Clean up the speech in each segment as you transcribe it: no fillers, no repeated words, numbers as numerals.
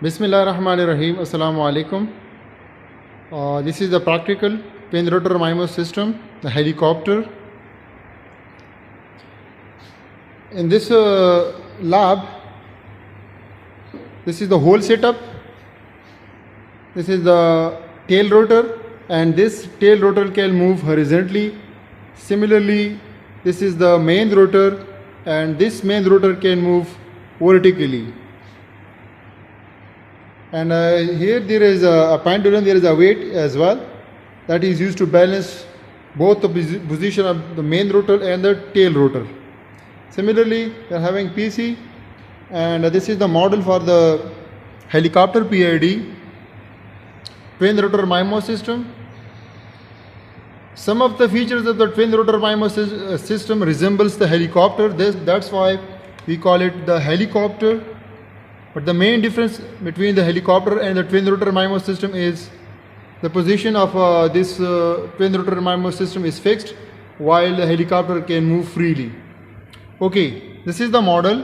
Bismillahirrahmanirrahim. Assalamu alaikum. This is the practical twin rotor MIMO system, the helicopter. In this lab, this is the whole setup. This is the tail rotor, and this tail rotor can move horizontally. Similarly, this is the main rotor, and this main rotor can move vertically. And here there is a pendulum, there is a weight as well that is used to balance both the position of the main rotor and the tail rotor. Similarly, we are having PC, and this is the model for the helicopter PID, twin rotor MIMO system. Some of the features of the twin rotor MIMO system resembles the helicopter. That's why we call it the helicopter. But the main difference between the helicopter and the twin rotor MIMO system is the position of this twin rotor MIMO system is fixed, while the helicopter can move freely. Okay, this is the model.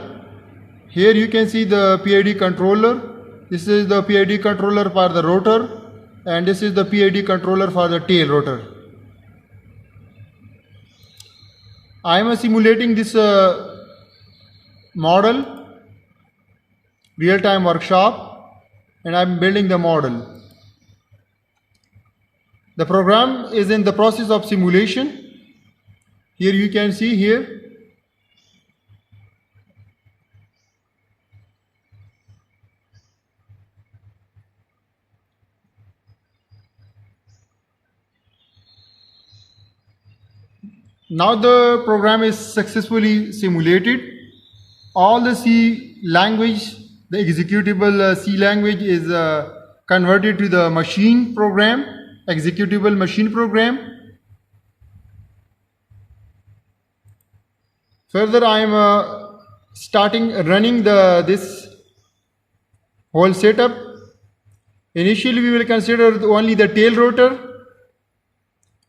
Here you can see the PID controller. This is the PID controller for the rotor, and this is the PID controller for the tail rotor. I am simulating this model real-time workshop, and I am building the model. The program is in the process of simulation. Here you can see here. Now the program is successfully simulated. All the C language, the executable C language is converted to the machine program, executable machine program. Further, I am running this whole setup. Initially, we will consider only the tail rotor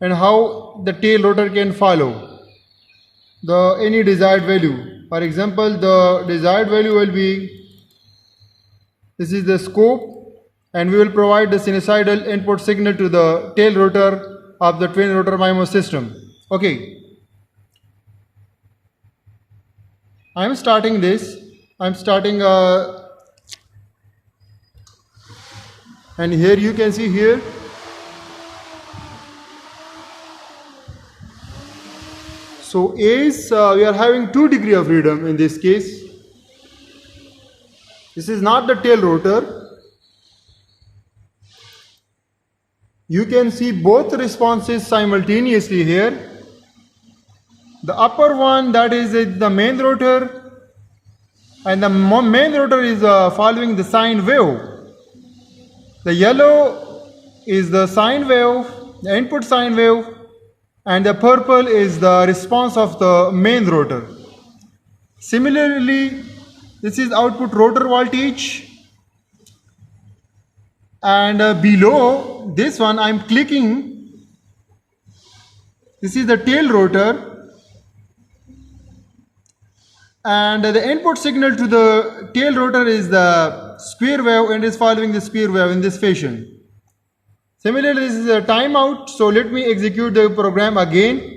and how the tail rotor can follow any desired value. For example, the desired value will be, this is the scope, and we will provide the sinusoidal input signal to the tail rotor of the twin rotor MIMO system. Okay. I am starting this. I am starting and here you can see here. So is we are having 2 degrees of freedom in this case. This is not the tail rotor. You can see both responses simultaneously here. The upper one, that is the main rotor, and the main rotor is following the sine wave. The yellow is the sine wave, the input sine wave, and the purple is the response of the main rotor. Similarly, this is output rotor voltage, and below this one I am clicking. This is the tail rotor, and the input signal to the tail rotor is the square wave and is following the square wave in this fashion. Similarly, this is a timeout, so let me execute the program again.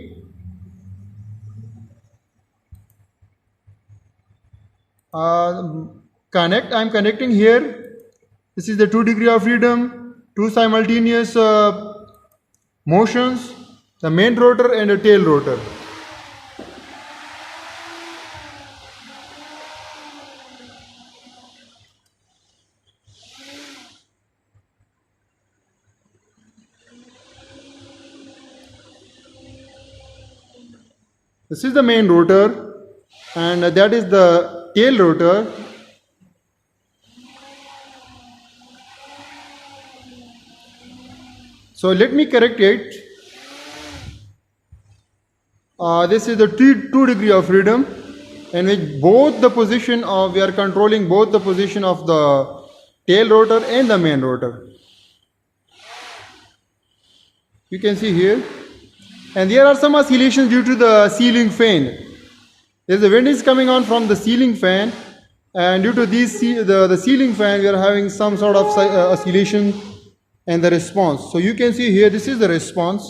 I am connecting here. This is the 2 degrees of freedom, 2 simultaneous motions, the main rotor and the tail rotor. This is the main rotor, and that is the tail rotor. So let me correct it. This is the 2 degrees of freedom, in which both the position of, we are controlling both the position of the tail rotor and the main rotor. You can see here. And there are some oscillations due to the ceiling fan. There's a wind is coming on from the ceiling fan, And due to the ceiling fan, we are having some sort of oscillation and the response. So you can see here, this is the response.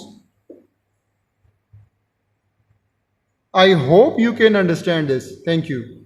I hope you can understand this. Thank you.